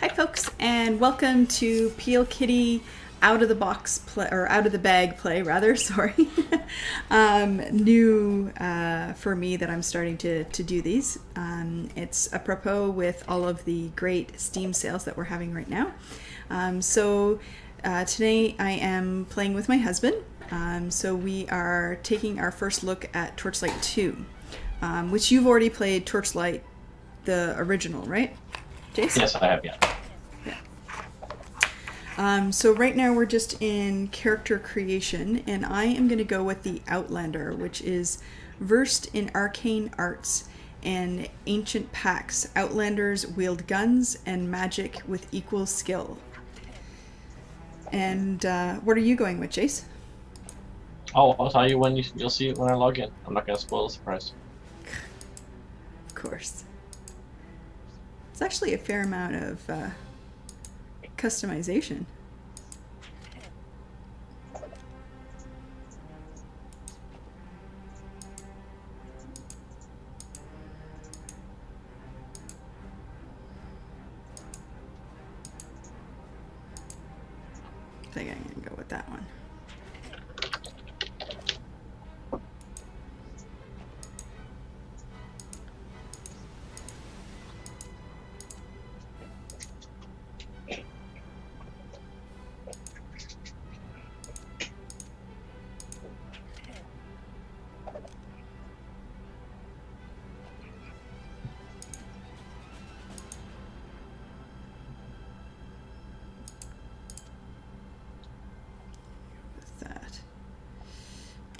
Hi, folks, and welcome to PLKitty out of the box play, or out of the bag play, rather. Sorry, new for me that I'm starting to do these. It's apropos with all of the great Steam sales that we're having right now. Today I am playing with my husband. So we are taking our first look at Torchlight 2, which you've already played Torchlight, the original, right? Jace? Yes, I have, yeah. So right now we're just in character creation, and I am going to go with the Outlander, which is versed in arcane arts and ancient pacts. Outlanders wield guns and magic with equal skill. And what are you going with, Jace? Oh, I'll tell you when you'll see it when I log in. I'm not going to spoil the surprise. Of course. It's actually a fair amount of customization. I think I'm going to go with that one.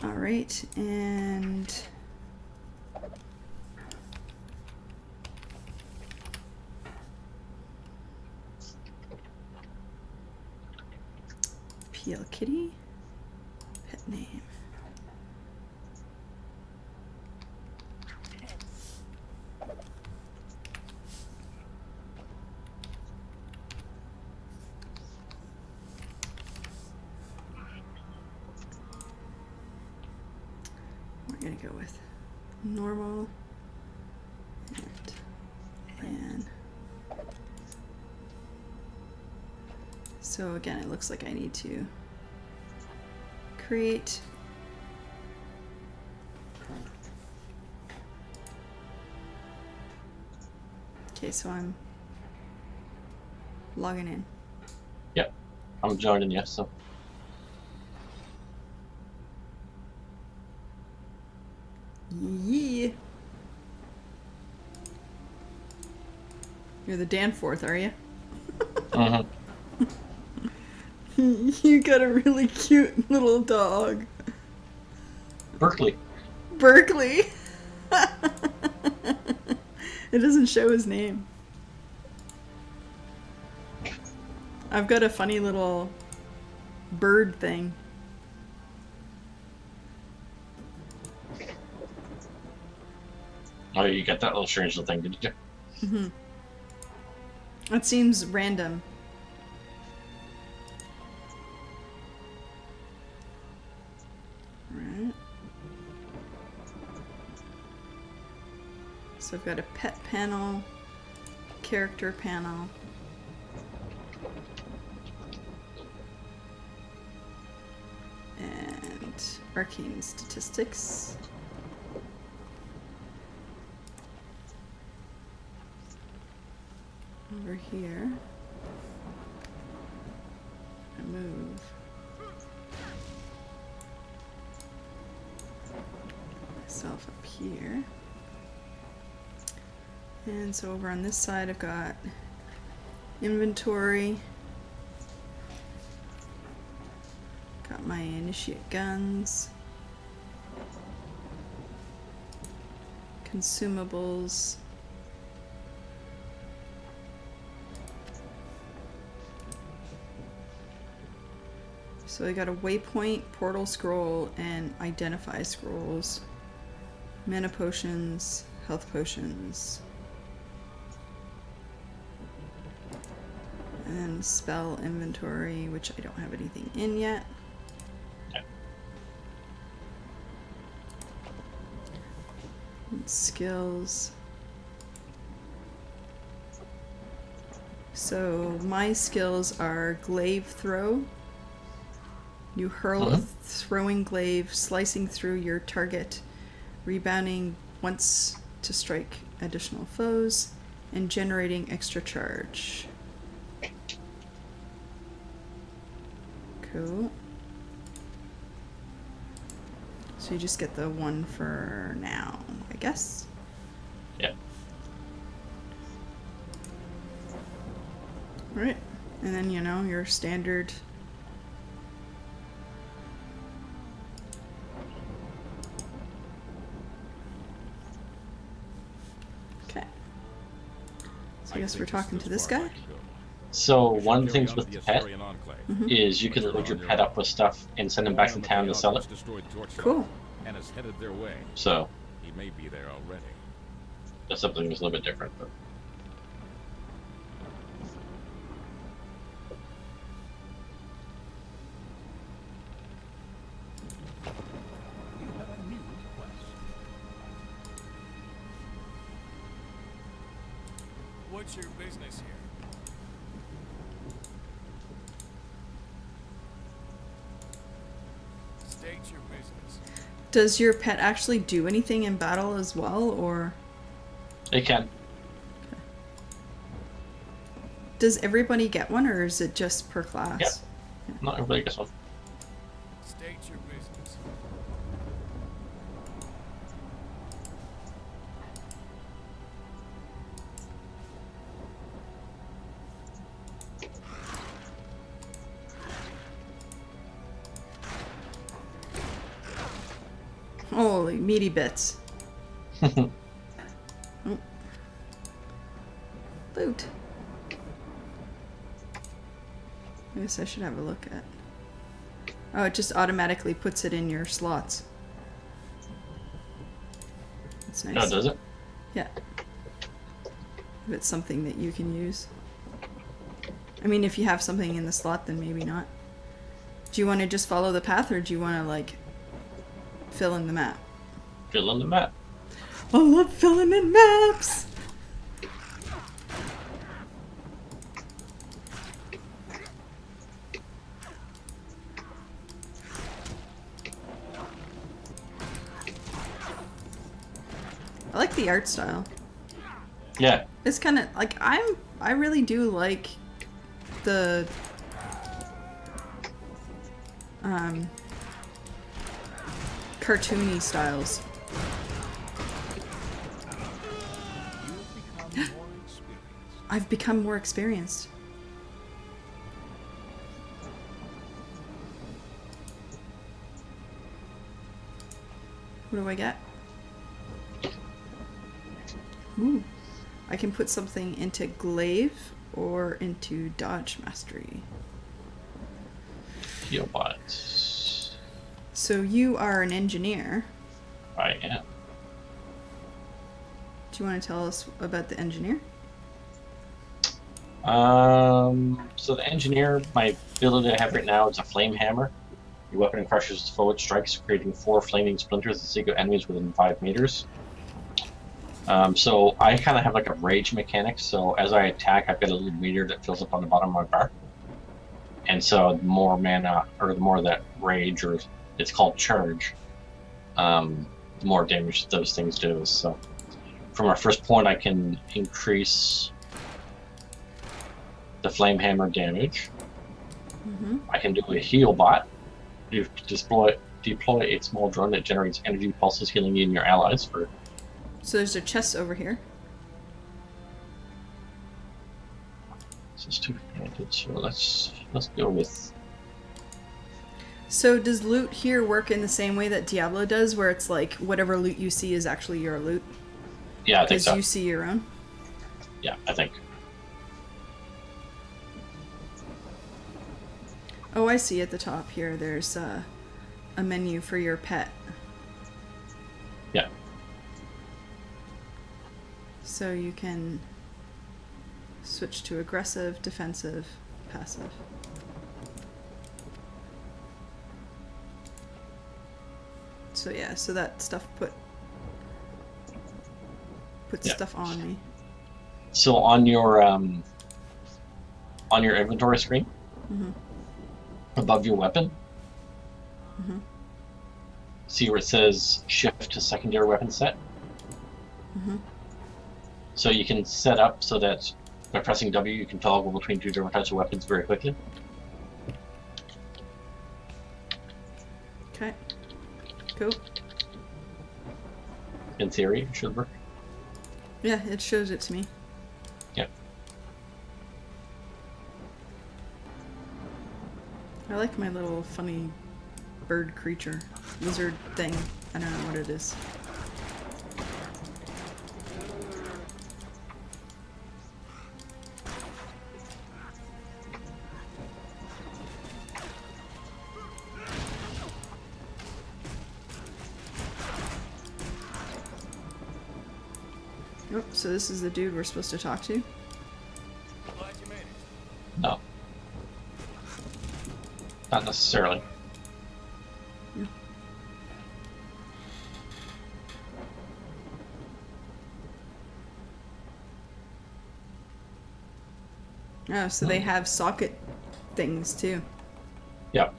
All right, and PLKitty, pet name. We're gonna go with normal and plan. So again, it looks like I need to create okay, so I'm logging in. Yep, I'm joining you, so. Yeah. You're the Danforth, are you? Mm-hmm. You got a really cute little dog. Berkeley. Berkeley. It doesn't show his name. I've got a funny little bird thing. Oh, you got that little strange little thing, did you? Mm-hmm. It seems random. Right. So I've got a pet panel, character panel, and arcane statistics. Over here, I move myself up here. And so over on this side, I've got inventory, got my initiate guns, consumables, so I got a waypoint, portal scroll, and identify scrolls, mana potions, health potions, and then spell inventory, which I don't have anything in yet. Yeah. And skills. So my skills are glaive throw. You hurl a throwing glaive, slicing through your target, rebounding once to strike additional foes, and generating extra charge. Cool. So you just get the one for now, I guess. Yeah. Alright. And then, you know, your standard. Okay. So I guess we're talking to this guy. So one of the things with the pet is you can load your pet up with stuff and send him back to town to sell it. Cool. And is headed their way. So He may be there already. that's something that's a little bit different. But You have a new request. What's your business here? State your business. Does your pet actually do anything in battle as well, or it can. does everybody get one, or is it just per class? Yeah. Not everybody gets one. State your business. Holy meaty bits. Oh. Loot. I guess I should have a look at. Oh, it just automatically puts it in your slots. That's nice. No, does it? Yeah. If it's something that you can use. I mean, if you have something in the slot, then maybe not. Do you want to just follow the path, or do you want to, like, fill in the map? Fill in the map. I love filling in maps! I like the art style. Yeah. It's kind of like I really do like the cartoony styles. I've become more experienced. What do I get? Ooh. I can put something into glaive or into dodge mastery. Healbots. So you are an engineer. I am. Do you want to tell us about the engineer? So the engineer, my ability I have right now is a flame hammer. Your weapon crushes forward strikes, creating 4 flaming splinters that seek out enemies within 5 meters. So I kind of have like a rage mechanic, so as I attack, I've got a little meter that fills up on the bottom of my bar. And so the more mana, or the more that rage, or it's called charge, the more damage those things do. So from our first point, I can increase the flame hammer damage. Mm-hmm. I can do a heal bot. You deploy a small drone that generates energy pulses, healing you and your allies for. So there's a chest over here. This is two-handed, so let's go with. So does loot here work in the same way that Diablo does, where it's like whatever loot you see is actually your loot? Yeah, I think Because so. you see your own? Yeah, I think. Oh, I see at the top here. There's a menu for your pet. Yeah. So you can switch to aggressive, defensive, passive. So yeah, so that stuff puts Yeah. stuff on me. So on your on your inventory screen, above your weapon. See where it says shift to secondary weapon set? So you can set up so that by pressing W you can toggle between two different types of weapons very quickly. Okay. Cool. In theory, it should work. Yeah, it shows it to me. Yep. I like my little funny bird creature. Lizard thing. I don't know what it is. Oh, so this is the dude we're supposed to talk to? Glad you made it. No. Not necessarily. Oh, so they have socket things too. Yep.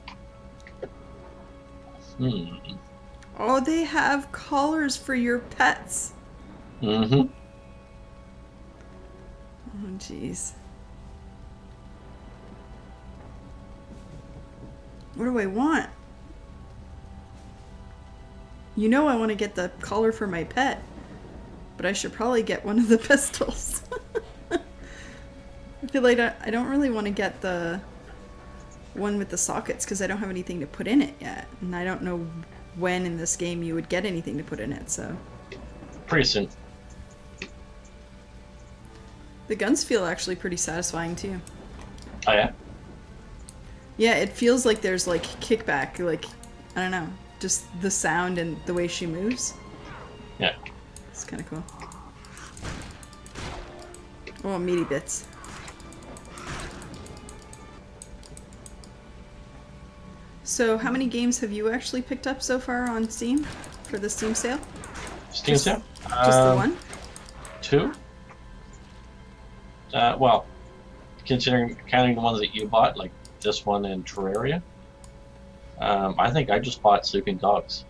Oh, they have collars for your pets. Mm-hmm. Oh, jeez. What do I want? You know I want to get the collar for my pet, but I should probably get one of the pistols. I feel like I don't really want to get the one with the sockets because I don't have anything to put in it yet. And I don't know when in this game you would get anything to put in it, so. Pretty soon. The guns feel actually pretty satisfying too. Oh yeah? Yeah, it feels like there's like kickback, like, I don't know, just the sound and the way she moves. Yeah. It's kind of cool. Oh, meaty bits. So how many games have you actually picked up so far on Steam for the Steam sale? Steam sale? Just the one? 2? Well, counting the ones that you bought, like this one and Terraria, I think I just bought Sleeping Dogs.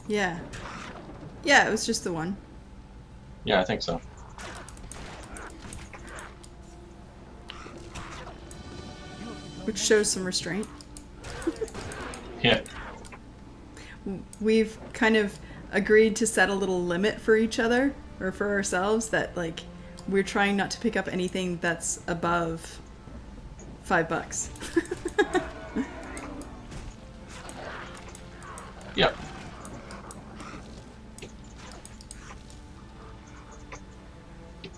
Yeah. Yeah, it was just the one. Yeah, I think so. Which shows some restraint. Yeah. We've kind of agreed to set a little limit for each other, or for ourselves, that like we're trying not to pick up anything that's above $5. Yep.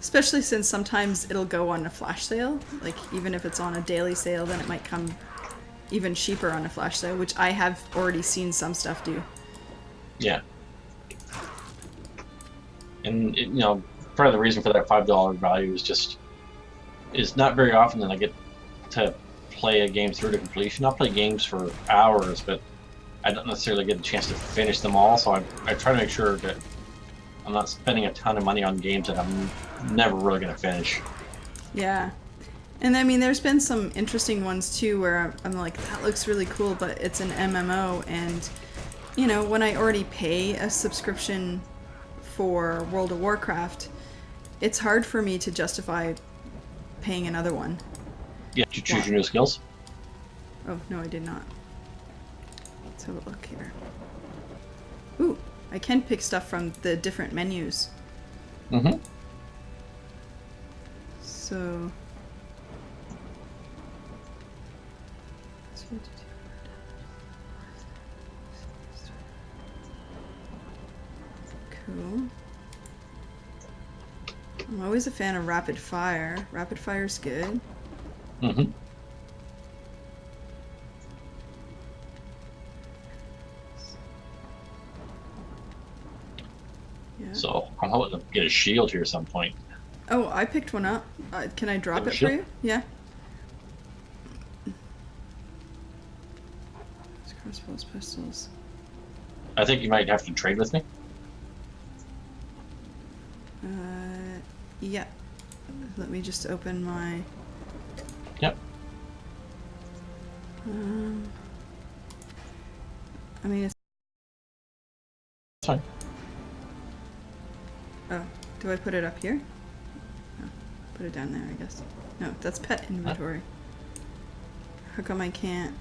Especially since sometimes it'll go on a flash sale. Like even if it's on a daily sale, then it might come even cheaper on a flash sale, which I have already seen some stuff do. Yeah. And you know, part of the reason for that $5 value is not very often that I get to play a game through to completion. I'll play games for hours, but I don't necessarily get a chance to finish them all. So I try to make sure that I'm not spending a ton of money on games that I'm never really going to finish. Yeah. And I mean, there's been some interesting ones too where I'm like, that looks really cool, but it's an MMO, and you know, when I already pay a subscription for World of Warcraft, it's hard for me to justify paying another one. Yeah, did you choose your new skills? Oh, no, I did not. Let's have a look here. Ooh, I can pick stuff from the different menus. Mm-hmm. So... Cool. I'm always a fan of rapid fire. Rapid fire's good. Mm-hmm. Yeah. So I'm hoping to get a shield here at some point. Oh, I picked one up. Can I drop Have a it for shield? you? Yeah. Crossbows, pistols. I think you might have to trade with me. Yeah. Let me just open my... Yep. I mean, it's... It's fine. Oh, do I put it up here? No, put it down there, I guess. No, that's pet inventory. How come I can't...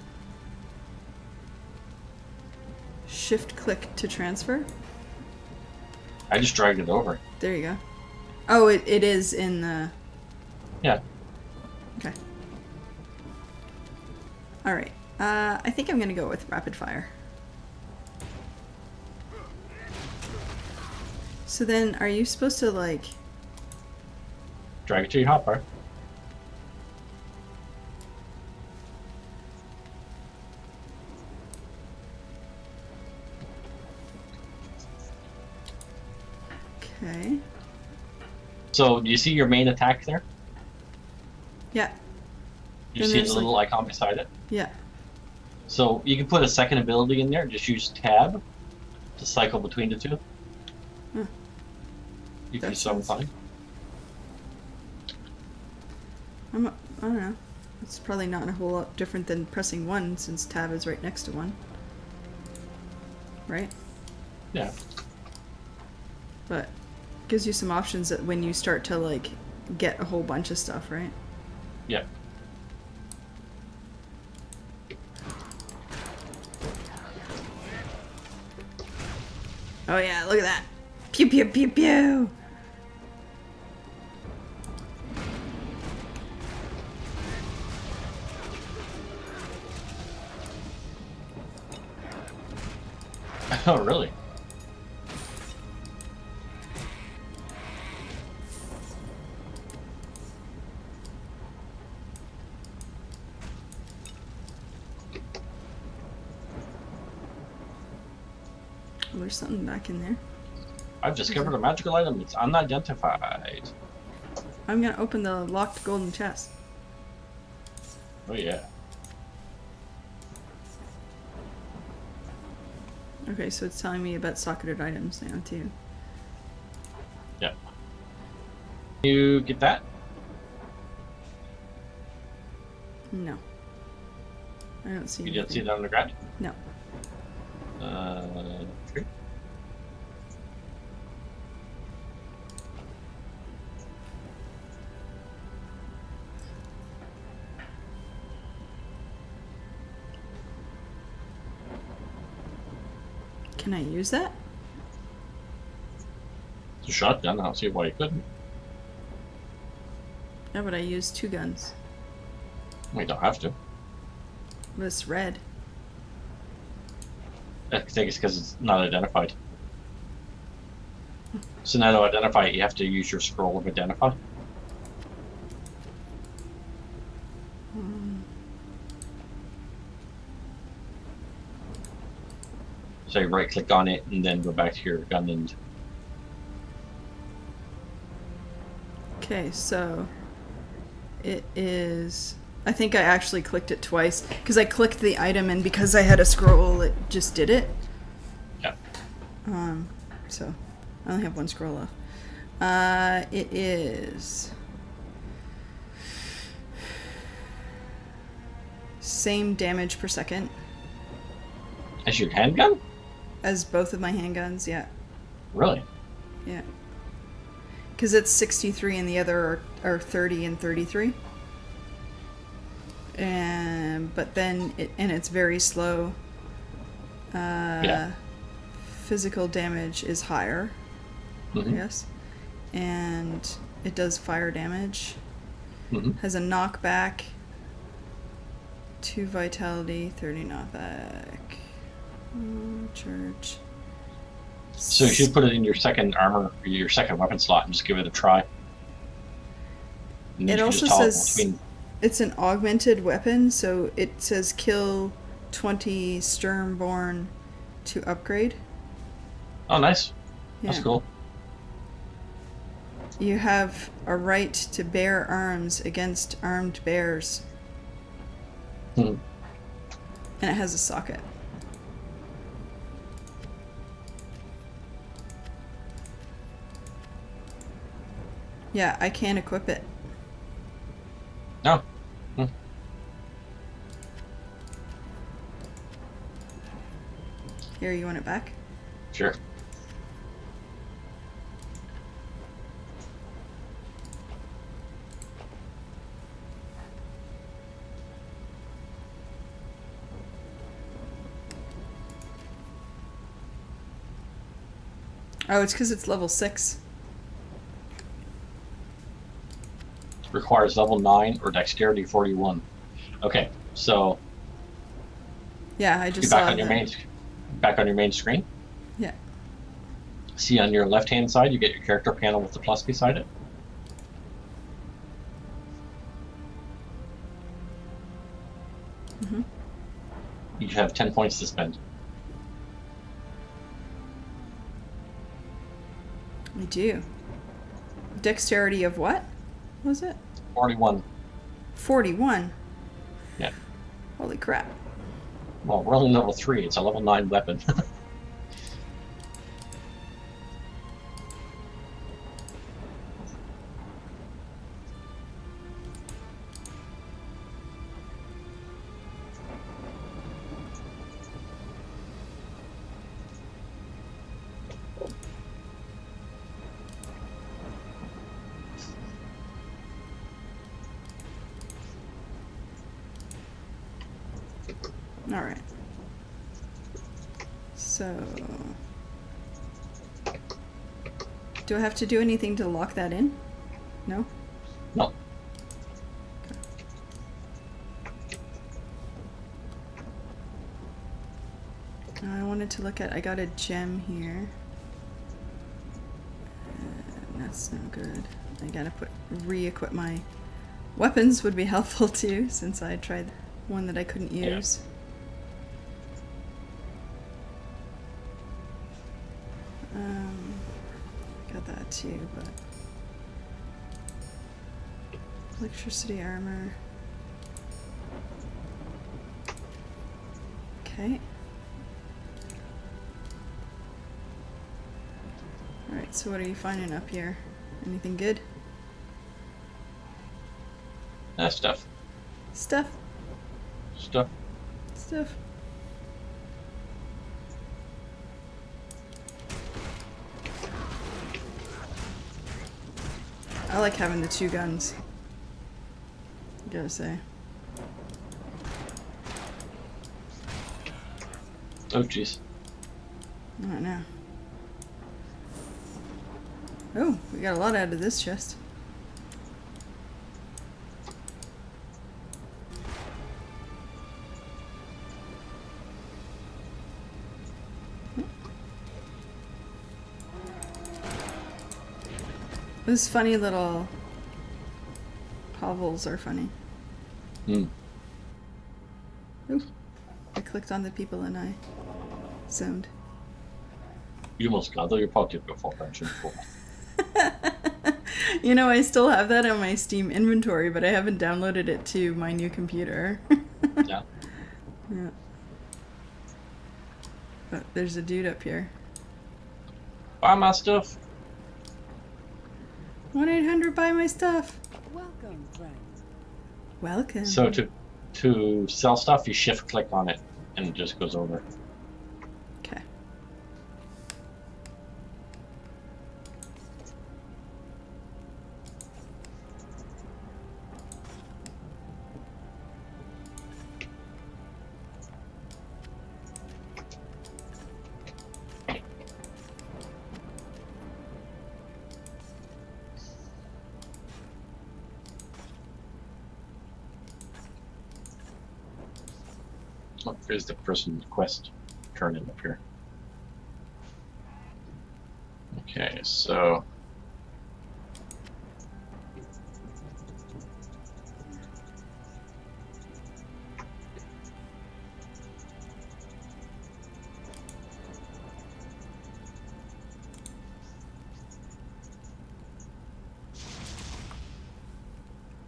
Shift click to transfer? I just dragged it over. There you go. Oh, it is in the... Yeah. Okay. Alright. I think I'm gonna go with rapid fire. So then, are you supposed to, like... Drag it to your hotbar. Okay. So, do you see your main attack there? Yeah. You Then see the there's, little like- icon beside it? Yeah. So, you can put a second ability in there. Just use tab to cycle between the two. Huh. You can That so sounds- fine. I don't know. It's probably not a whole lot different than pressing 1 since tab is right next to 1. Right? Yeah. But gives you some options that when you start to like get a whole bunch of stuff, right? Yeah. Oh yeah, look at that. Pew pew pew pew. Oh, really? Oh, there's something back in there. I've discovered a magical item. It's unidentified. I'm gonna open the locked golden chest. Oh, yeah. Okay, so it's telling me about socketed items now too. Yeah. You get that? No. I don't see You anything. didn't see that on the ground? No. Okay. Can I use that? It's a shotgun. I don't see why you couldn't. No, but I used 2 guns. Well, you don't have to. But it's red. I think it's because it's not identified. So now to identify it, you have to use your scroll of identify. So you right click on it and then go back to your gun and Okay, so it is... I think I actually clicked it twice because I clicked the item and because I had a scroll it just did it. yeah. So I only have 1 scroll left. It is... Same damage per second As your handgun? as both of my handguns, yeah. Really? Yeah. Because it's 63 and the other are 30 and 33. But then it's very slow. Yeah. Physical damage is higher, I Mhm. guess. And it does fire damage. Mhm. Has a knockback. 2 vitality, 30 knockback. Church. So you should put it in your second armor, or your second weapon slot, and just give it a try. And It you can also just toggle says between. it's an augmented weapon, so it says kill 20 Sternborn to upgrade. Oh, nice. That's Yeah. cool. You have a right to bear arms against armed bears, Hmm. and it has a socket. Yeah, I can't equip it. No. Hmm. Here, you want it back? Sure. Oh, it's because it's level 6. Requires level 9 or dexterity 41. Okay, so Yeah, I you just back saw on your that. back on your main screen. Yeah. See on your left hand side, you get your character panel with the plus beside it. Mm-hmm. You have 10 points to spend. I do. Dexterity of what? Was it? 41. 41. Yeah. Holy crap. Well, we're only level 3. It's a level 9 weapon. All right. So, do I have to do anything to lock that in? No? No. I wanted to look at, I got a gem here. That's no good. I gotta re-equip my weapons would be helpful too, since I tried one that I couldn't use. Got that too, but electricity armor. Okay. Alright, so what are you finding up here? Anything good? Stuff. Stuff. Stuff. Stuff. I like having the 2 guns. Gotta say. Oh, jeez. I don't know. Oh, we got a lot out of this chest. Those funny little hovels are funny. Hmm. Ooh, I clicked on the people and I zoned. You almost got there. You probably did before, aren't you? Before. You know, I still have that on my Steam inventory, but I haven't downloaded it to my new computer. Yeah. Yeah. But there's a dude up here. Buy my stuff. 1-800 buy my stuff. Welcome, friend. Welcome. So to sell stuff, you shift click on it, and it just goes over. Okay. Oh, there's the person quest turning up here. Okay, so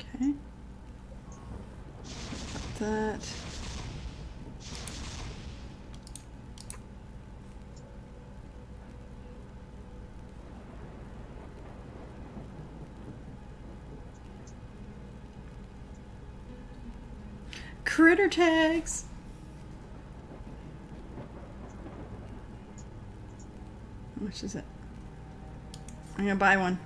Okay. Got that. critter tags. How much is it? I'm gonna buy one.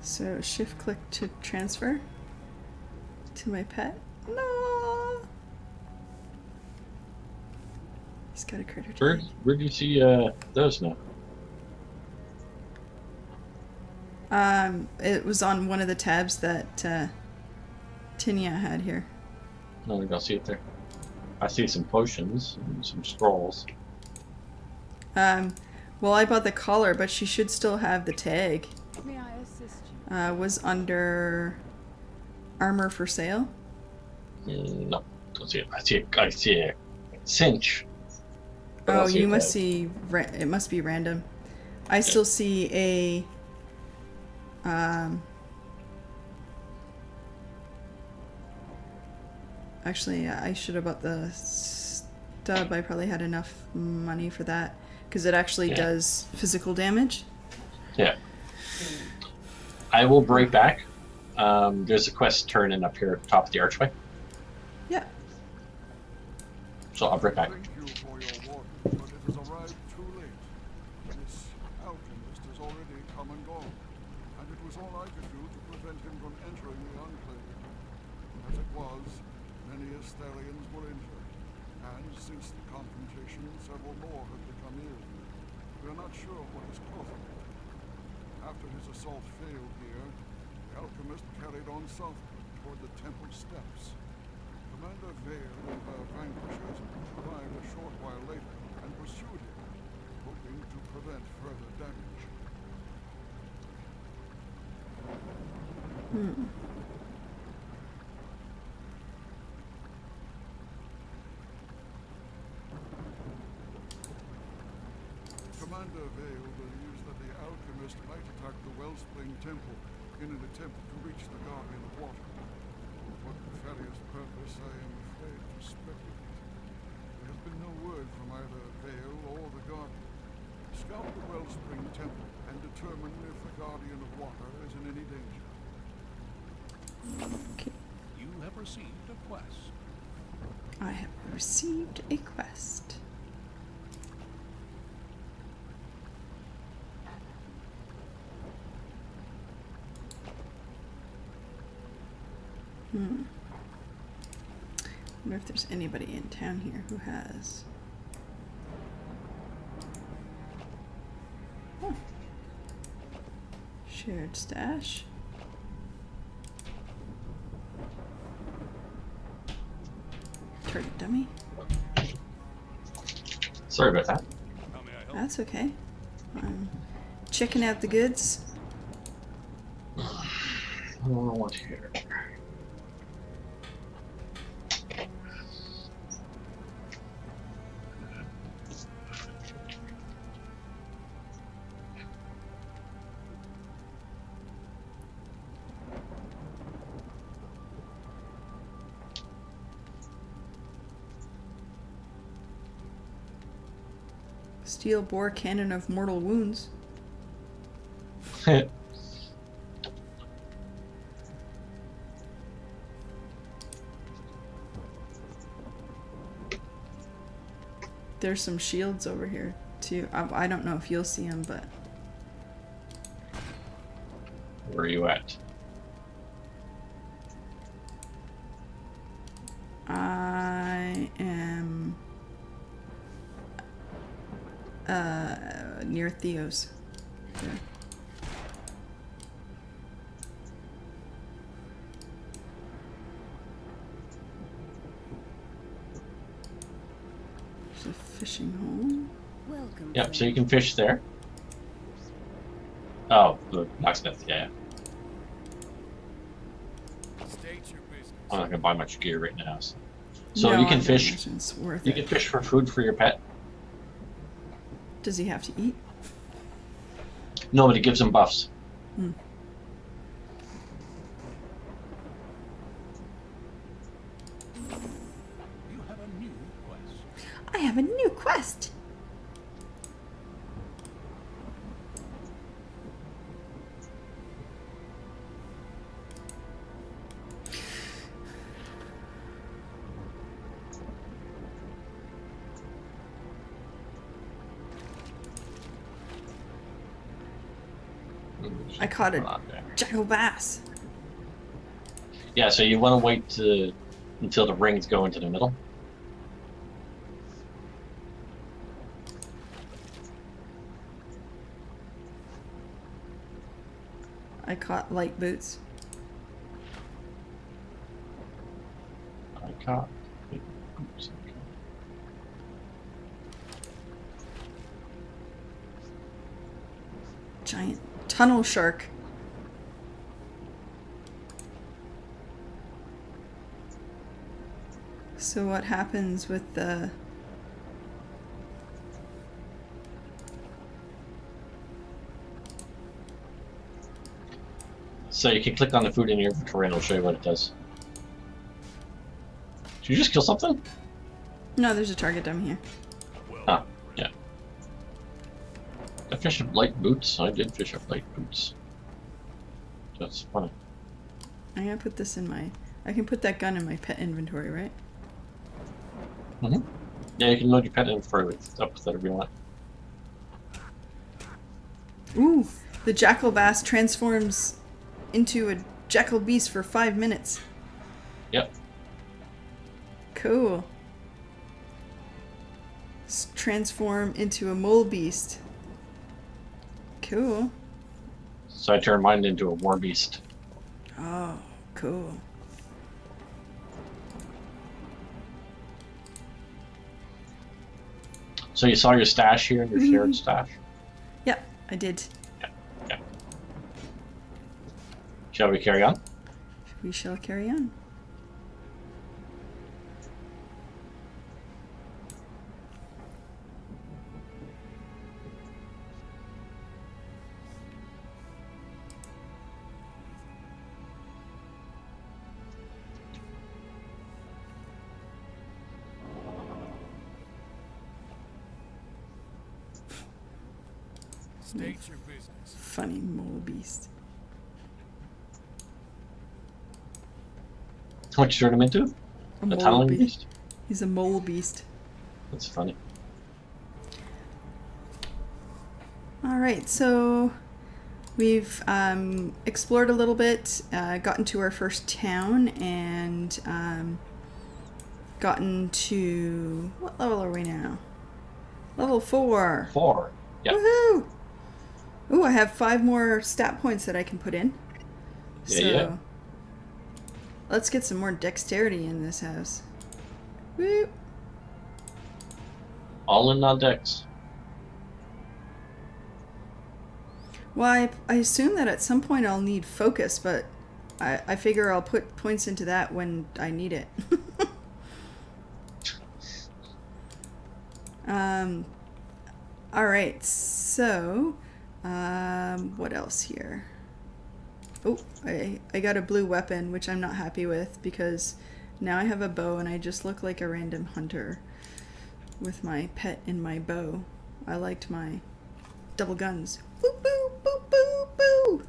So shift click to transfer to my pet. No. He's got a critter tag. Where do you see those now? It was on one of the tabs that Tinia had here. No, I don't see it there. I see some potions and some scrolls. Well, I bought the collar, but she should still have the tag. May I assist you? Was under armor for sale. No, don't see it. I see a cinch. But I Oh, don't see you a must tag. see. It must be random. I still see a. Actually, I should have bought the stub. I probably had enough money for that because it actually does physical damage. Yeah. I will break back. There's a quest turning up here at the top of the archway. Yeah. So I'll break back. Thank you for your warning, but it has arrived too late. This alchemist has already come and gone, and it was all I could do to prevent him from entering the enclave. As it was, many Astarians were injured, and since the confrontation, several more have become ill. We are not sure what is causing it. After his assault failed here, the alchemist carried on southward toward the temple steps. Commander Vale and her vanquishers arrived a short while later and pursued him, hoping to prevent further damage. Commander Vale believes that the alchemist might attack the Wellspring Temple in an attempt to reach the Guardian of Water. What nefarious purpose, I am afraid to speculate. There has been no word from either Vale or the Guardian. Scout the Wellspring Temple and determine if the Guardian of Water is in any danger. Okay. You have received a quest. I have received a quest. Wonder if there's anybody in town here who has. Oh. Shared stash. Target dummy. Sorry about that. How may I help? That's okay. I'm checking out the goods. What here? Steel bore cannon of mortal wounds. There's some shields over here too. I don't know if you'll see them, but Where are you at? I am near Theo's. There. There's a fishing hole. Welcome. Yep, so you can fish there. Oh, the blacksmith, yeah. State your business. I'm not gonna buy much gear right now. So No, you I can don't fish. imagine it's worth You it. can fish for food for your pet. Does he have to eat? Nobody gives him buffs. Hmm. You have a new quest. I have a new quest. I caught a jackal bass. Yeah, so you want to wait until the rings go into the middle. I caught light boots. I caught. Oops. Giant tunnel shark. So what happens with the... So you can click on the food in your inventory and it'll show you what it does. Did you just kill something? No, there's a target down here. Ah, yeah. I fish up light boots. I did fish up light boots. That's funny. I'm gonna put this in my... I can put that gun in my pet inventory, right? Mm-hmm. Yeah, you can load your pet inventory up with whatever you want. Ooh, the jackal bass transforms into a jackal beast for 5 minutes. Yep. Cool. Transform into a mole beast. Cool. So I turned mine into a war beast. Oh, cool. So you saw your stash here, your shared stash? Yep, I did. Yeah. Shall we carry on? We shall carry on. State your business. Funny mole beast. What you turned him into? A A mole tunneling beast. beast? He's a mole beast. That's funny. All right, so we've explored a little bit, gotten to our first town, and gotten to... What level are we now? Level 4. 4. Yep. Woohoo! Ooh, I have 5 more stat points that I can put in. Yeah. Let's get some more dexterity in this house. Woo! All in on decks. Well, I assume that at some point I'll need focus, but I figure I'll put points into that when I need it. Alright, so what else here? Oh, I got a blue weapon, which I'm not happy with because now I have a bow and I just look like a random hunter with my pet in my bow. I liked my double guns. Boo, boo, boo, boo, boo.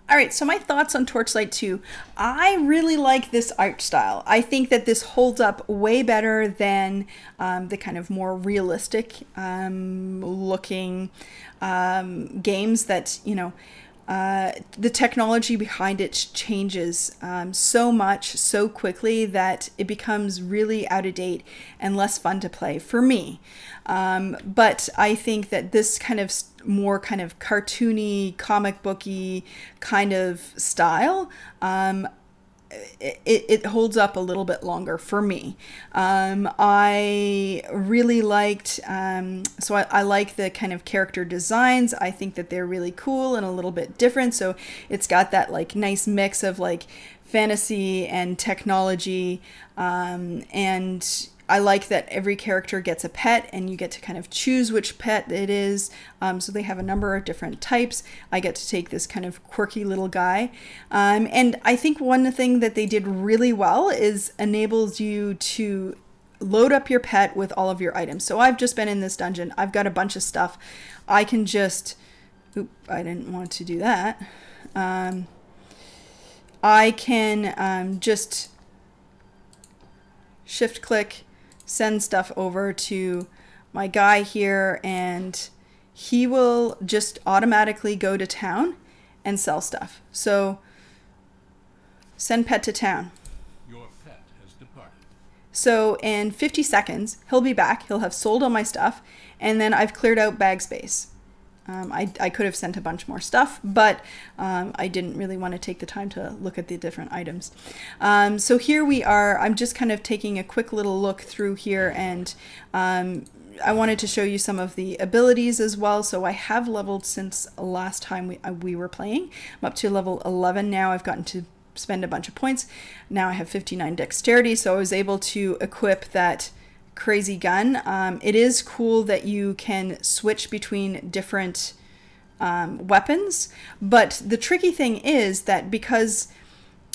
Alright, so my thoughts on Torchlight 2. I really like this art style. I think that this holds up way better than the kind of more realistic looking games that, you know, the technology behind it changes so much so quickly that it becomes really out of date and less fun to play for me. But I think that this kind of more kind of cartoony, comic booky kind of style, it holds up a little bit longer for me. I really liked, so I like the kind of character designs. I think that they're really cool and a little bit different. So it's got that like nice mix of like fantasy and technology. And I like that every character gets a pet and you get to kind of choose which pet it is. So they have a number of different types. I get to take this kind of quirky little guy. And I think one thing that they did really well is enables you to load up your pet with all of your items. So I've just been in this dungeon. I've got a bunch of stuff. I can just... Oop, I didn't want to do that. I can just shift click, send stuff over to my guy here, and he will just automatically go to town and sell stuff. So send pet to town. Your pet has departed. So in 50 seconds, he'll be back. He'll have sold all my stuff, and then I've cleared out bag space. I could have sent a bunch more stuff, but I didn't really want to take the time to look at the different items. So here we are. I'm just kind of taking a quick little look through here, and I wanted to show you some of the abilities as well. So I have leveled since last time we were playing. I'm up to level 11 now. I've gotten to spend a bunch of points. Now I have 59 dexterity, so I was able to equip that crazy gun. It is cool that you can switch between different weapons, but the tricky thing is that because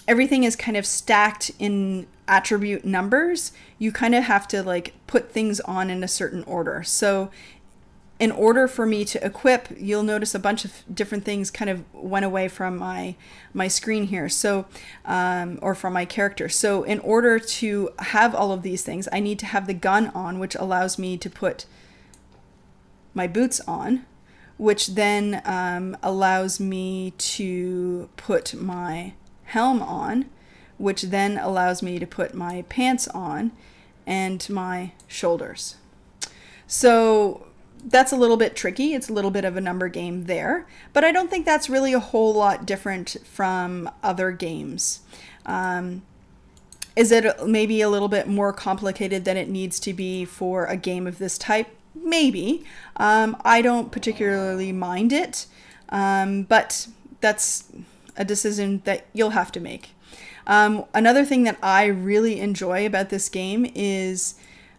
everything is kind of stacked in attribute numbers, you kind of have to like put things on in a certain order. So in order for me to equip, you'll notice a bunch of different things kind of went away from my screen here. So, or from my character. So in order to have all of these things, I need to have the gun on, which allows me to put my boots on, which then allows me to put my helm on, which then allows me to put my pants on and my shoulders. So that's a little bit tricky. It's a little bit of a number game there, but I don't think that's really a whole lot different from other games. Is it maybe a little bit more complicated than it needs to be for a game of this type? Maybe. I don't particularly mind it, but that's a decision that you'll have to make. Another thing that I really enjoy about this game is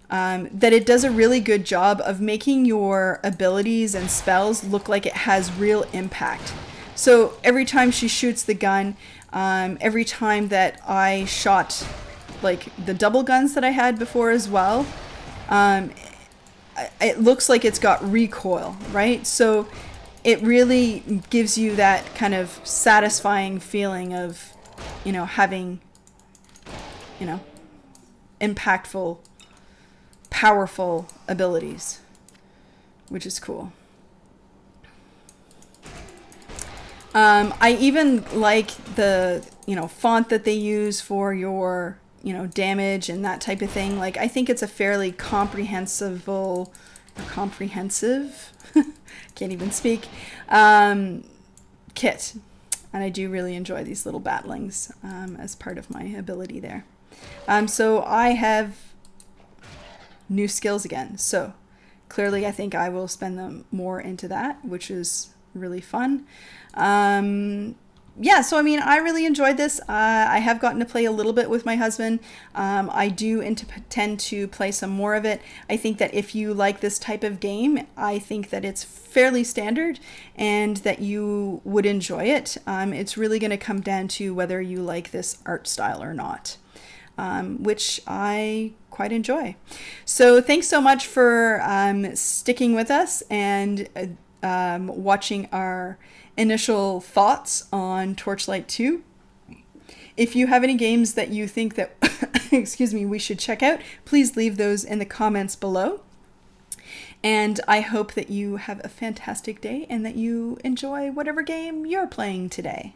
that it does a really good job of making your abilities and spells look like it has real impact. So every time she shoots the gun, every time that I shot like the double guns that I had before as well, it looks like it's got recoil, right? So it really gives you that kind of satisfying feeling of, you know, having, you know, impactful, powerful abilities, which is cool. I even like the, you know, font that they use for your, you know, damage and that type of thing. Like, I think it's a fairly comprehensive, can't even speak, kit. And I do really enjoy these little batlings as part of my ability there. So I have new skills again. So clearly I think I will spend them more into that, which is really fun. Yeah, so I mean, I really enjoyed this. I have gotten to play a little bit with my husband. I do intend to play some more of it. I think that if you like this type of game, I think that it's fairly standard and that you would enjoy it. It's really going to come down to whether you like this art style or not, which I quite enjoy. So thanks so much for sticking with us and watching our initial thoughts on Torchlight 2. If you have any games that you think that excuse me, we should check out, please leave those in the comments below. And I hope that you have a fantastic day and that you enjoy whatever game you're playing today.